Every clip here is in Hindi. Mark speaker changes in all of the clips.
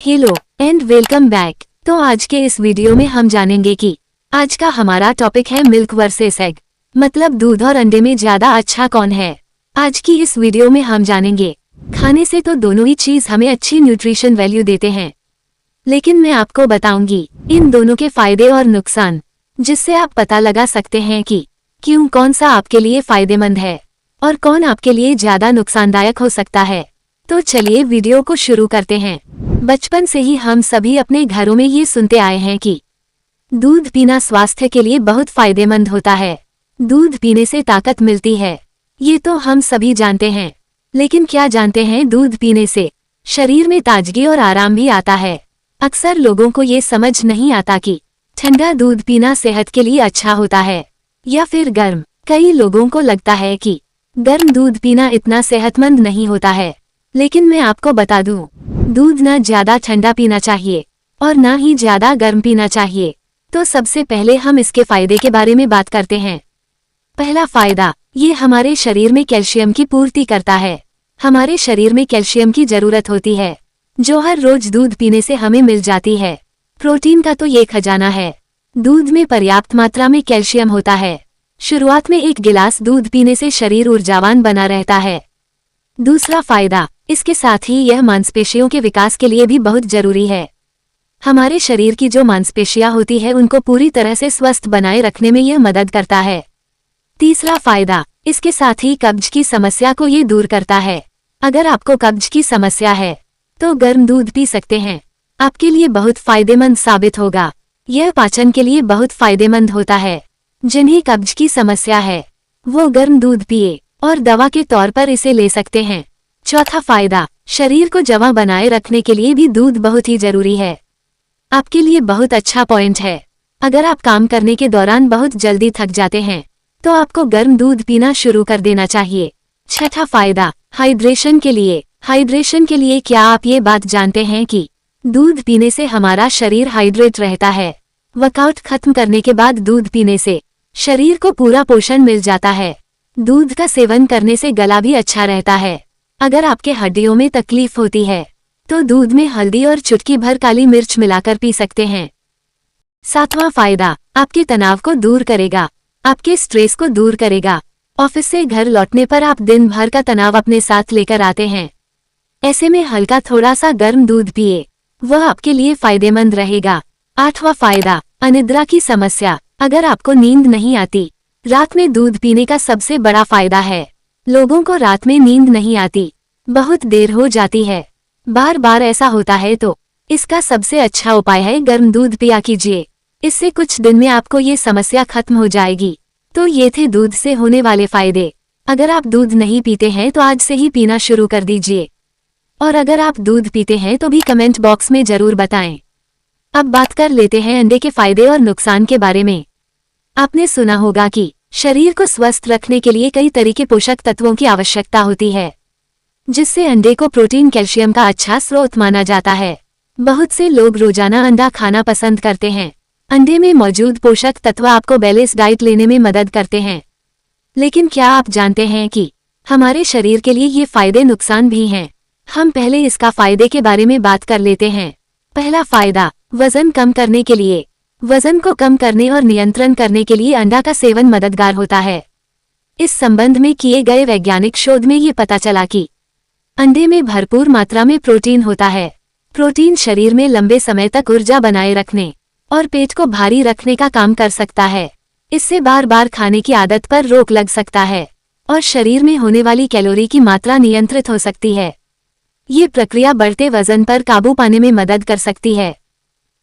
Speaker 1: Hello and welcome back. तो आज के इस वीडियो में हम जानेंगे कि आज का हमारा टॉपिक है मिल्क वर्सेस एग, मतलब दूध और अंडे में ज्यादा अच्छा कौन है। आज की इस वीडियो में हम जानेंगे। खाने से तो दोनों ही चीज हमें अच्छी न्यूट्रिशन वैल्यू देते हैं, लेकिन मैं आपको बताऊंगी इन दोनों के फायदे और नुकसान, जिससे आप पता लगा सकते हैं कि क्यों कौन सा आपके लिए फायदेमंद है और कौन आपके लिए ज्यादा नुकसानदायक हो सकता है। तो चलिए वीडियो को शुरू करते हैं। बचपन से ही हम सभी अपने घरों में ये सुनते आए हैं कि दूध पीना स्वास्थ्य के लिए बहुत फायदेमंद होता है। दूध पीने से ताकत मिलती है, ये तो हम सभी जानते हैं। लेकिन क्या जानते हैं, दूध पीने से शरीर में ताजगी और आराम भी आता है। अक्सर लोगों को ये समझ नहीं आता कि ठंडा दूध पीना सेहत के लिए अच्छा होता है या फिर गर्म। कई लोगों को लगता है कि गर्म दूध पीना इतना सेहतमंद नहीं होता है, लेकिन मैं आपको बता दूं, दूध न ज्यादा ठंडा पीना चाहिए और न ही ज्यादा गर्म पीना चाहिए। तो सबसे पहले हम इसके फायदे के बारे में बात करते हैं। पहला फायदा, ये हमारे शरीर में कैल्शियम की पूर्ति करता है। हमारे शरीर में कैल्शियम की जरूरत होती है, जो हर रोज दूध पीने से हमें मिल जाती है। प्रोटीन का तो ये खजाना है। दूध में पर्याप्त मात्रा में कैल्शियम होता है। शुरुआत में एक गिलास दूध पीने से शरीर ऊर्जावान बना रहता है। दूसरा फायदा, इसके साथ ही यह मांसपेशियों के विकास के लिए भी बहुत जरूरी है। हमारे शरीर की जो मांसपेशियां होती है उनको पूरी तरह से स्वस्थ बनाए रखने में यह मदद करता है। तीसरा फायदा, इसके साथ ही कब्ज की समस्या को ये दूर करता है। अगर आपको कब्ज की समस्या है तो गर्म दूध पी सकते हैं, आपके लिए बहुत फायदेमंद साबित होगा। यह पाचन के लिए बहुत फायदेमंद होता है। जिन्हें कब्ज की समस्या है वो गर्म दूध पिए और दवा के तौर पर इसे ले सकते हैं। चौथा फायदा, शरीर को जवां बनाए रखने के लिए भी दूध बहुत ही जरूरी है। आपके लिए बहुत अच्छा पॉइंट है। अगर आप काम करने के दौरान बहुत जल्दी थक जाते हैं तो आपको गर्म दूध पीना शुरू कर देना चाहिए। छठा फायदा, हाइड्रेशन के लिए। हाइड्रेशन के लिए क्या आप ये बात जानते हैं कि दूध पीने से हमारा शरीर हाइड्रेट रहता है। वर्कआउट खत्म करने के बाद दूध पीने से शरीर को पूरा पोषण मिल जाता है। दूध का सेवन करने से गला भी अच्छा रहता है। अगर आपके हड्डियों में तकलीफ होती है तो दूध में हल्दी और चुटकी भर काली मिर्च मिलाकर पी सकते हैं। सातवां फायदा, आपके तनाव को दूर करेगा, आपके स्ट्रेस को दूर करेगा। ऑफिस से घर लौटने पर आप दिन भर का तनाव अपने साथ लेकर आते हैं। ऐसे में हल्का थोड़ा सा गर्म दूध पिए, वह आपके लिए फायदेमंद रहेगा। आठवां फायदा, अनिद्रा की समस्या। अगर आपको नींद नहीं आती, रात में दूध पीने का सबसे बड़ा फायदा है। लोगों को रात में नींद नहीं आती, बहुत देर हो जाती है, बार बार ऐसा होता है, तो इसका सबसे अच्छा उपाय है गर्म दूध पिया कीजिए। इससे कुछ दिन में आपको ये समस्या खत्म हो जाएगी। तो ये थे दूध से होने वाले फायदे। अगर आप दूध नहीं पीते हैं तो आज से ही पीना शुरू कर दीजिए, और अगर आप दूध पीते हैं तो भी कमेंट बॉक्स में जरूर बताएं। अब बात कर लेते हैं अंडे के फायदे और नुकसान के बारे में। आपने सुना होगा कि शरीर को स्वस्थ रखने के लिए कई तरह के पोषक तत्वों की आवश्यकता होती है, जिससे अंडे को प्रोटीन कैल्शियम का अच्छा स्रोत माना जाता है। बहुत से लोग रोजाना अंडा खाना पसंद करते हैं। अंडे में मौजूद पोषक तत्व आपको बैलेंस डाइट लेने में मदद करते हैं। लेकिन क्या आप जानते हैं कि हमारे शरीर के लिए ये फायदे नुकसान भी हैं? हम पहले इसका फायदे के बारे में बात कर लेते हैं। पहला फायदा, वजन कम करने के लिए। वजन को कम करने और नियंत्रण करने के लिए अंडा का सेवन मददगार होता है। इस संबंध में किए गए वैज्ञानिक शोध में ये पता चला कि अंडे में भरपूर मात्रा में प्रोटीन होता है। प्रोटीन शरीर में लंबे समय तक ऊर्जा बनाए रखने और पेट को भारी रखने का काम कर सकता है। इससे बार बार खाने की आदत पर रोक लग सकता है और शरीर में होने वाली कैलोरी की मात्रा नियंत्रित हो सकती है। ये प्रक्रिया बढ़ते वजन पर काबू पाने में मदद कर सकती है।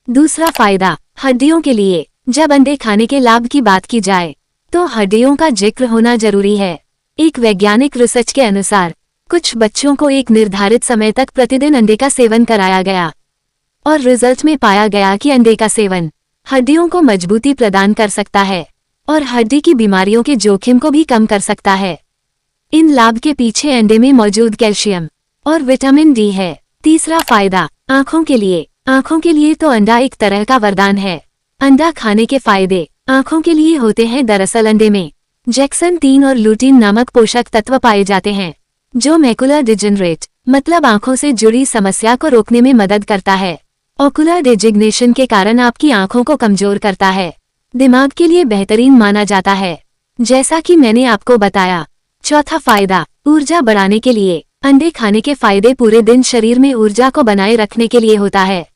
Speaker 1: दूसरा फायदा, हड्डियों के लिए। जब अंडे खाने के लाभ की बात की जाए तो हड्डियों का जिक्र होना जरूरी है। एक वैज्ञानिक रिसर्च के अनुसार कुछ बच्चों को एक निर्धारित समय तक प्रतिदिन अंडे का सेवन कराया गया और रिजल्ट में पाया गया कि अंडे का सेवन हड्डियों को मजबूती प्रदान कर सकता है और हड्डी की बीमारियों के जोखिम को भी कम कर सकता है। इन लाभ के पीछे अंडे में मौजूद कैल्शियम और विटामिन डी है। तीसरा फायदा, आंखों के लिए। आंखों के लिए तो अंडा एक तरह का वरदान है। अंडा खाने के फायदे आंखों के लिए होते हैं। दरअसल अंडे में जैक्सन 3 और लूटीन नामक पोषक तत्व पाए जाते हैं, जो मैकुलर डिजेनरेट मतलब आंखों से जुड़ी समस्या को रोकने में मदद करता है। ओकुलर डेजिग्नेशन के कारण आपकी आंखों को कमजोर करता है। दिमाग के लिए बेहतरीन माना जाता है, जैसा कि मैंने आपको बताया। चौथा फायदा, ऊर्जा बढ़ाने के लिए। अंडे खाने के फायदे पूरे दिन शरीर में ऊर्जा को बनाए रखने के लिए होता है।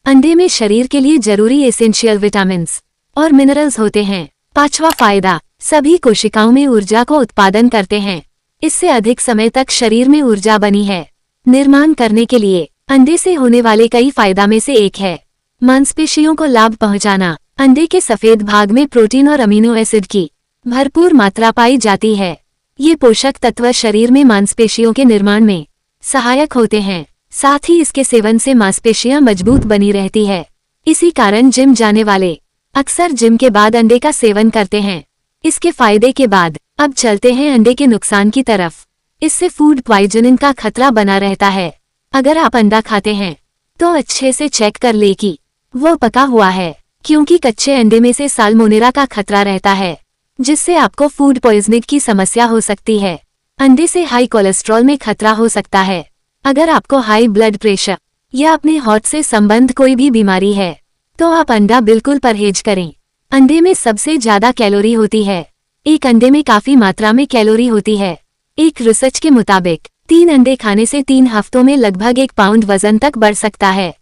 Speaker 1: अंडे में शरीर के लिए जरूरी एसेंशियल विटामिन्स और मिनरल्स होते हैं। पांचवा फायदा, सभी कोशिकाओं में ऊर्जा को उत्पादन करते हैं। इससे अधिक समय तक शरीर में ऊर्जा बनी है निर्माण करने के लिए। अंडे से होने वाले कई फायदा में से एक है मांसपेशियों को लाभ पहुंचाना। अंडे के सफेद भाग में प्रोटीन और अमीनो एसिड की भरपूर मात्रा पाई जाती है। ये पोषक तत्व शरीर में मांसपेशियों के निर्माण में सहायक होते हैं। साथ ही इसके सेवन से मांसपेशियां मजबूत बनी रहती है। इसी कारण जिम जाने वाले अक्सर जिम के बाद अंडे का सेवन करते हैं। इसके फायदे के बाद अब चलते हैं अंडे के नुकसान की तरफ। इससे फूड पॉइजनिंग का खतरा बना रहता है। अगर आप अंडा खाते हैं तो अच्छे से चेक कर ले कि वो पका हुआ है, क्योंकि कच्चे अंडे में से साल्मोनेला का खतरा रहता है, जिससे आपको फूड पॉइजनिंग की समस्या हो सकती है। अंडे से हाई कोलेस्ट्रॉल में खतरा हो सकता है। अगर आपको हाई ब्लड प्रेशर या अपने हार्ट से संबंध कोई भी बीमारी है तो आप अंडा बिल्कुल परहेज करें। अंडे में सबसे ज्यादा कैलोरी होती है। एक अंडे में काफी मात्रा में कैलोरी होती है। एक रिसर्च के मुताबिक 3 अंडे खाने से 3 हफ्तों में लगभग 1 पाउंड वजन तक बढ़ सकता है।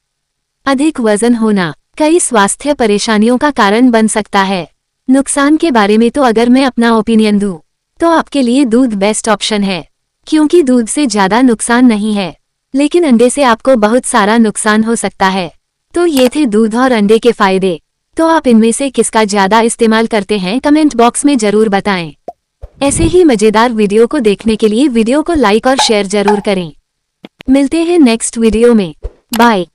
Speaker 1: अधिक वजन होना कई स्वास्थ्य परेशानियों का कारण बन सकता है। नुकसान के बारे में तो अगर मैं अपना ओपिनियन दूं तो आपके लिए दूध बेस्ट ऑप्शन है, क्योंकि दूध से ज्यादा नुकसान नहीं है, लेकिन अंडे से आपको बहुत सारा नुकसान हो सकता है। तो ये थे दूध और अंडे के फायदे। तो आप इनमें से किसका ज्यादा इस्तेमाल करते हैं कमेंट बॉक्स में जरूर बताएं। ऐसे ही मजेदार वीडियो को देखने के लिए वीडियो को लाइक और शेयर जरूर करें। मिलते हैं नेक्स्ट वीडियो में। बाय।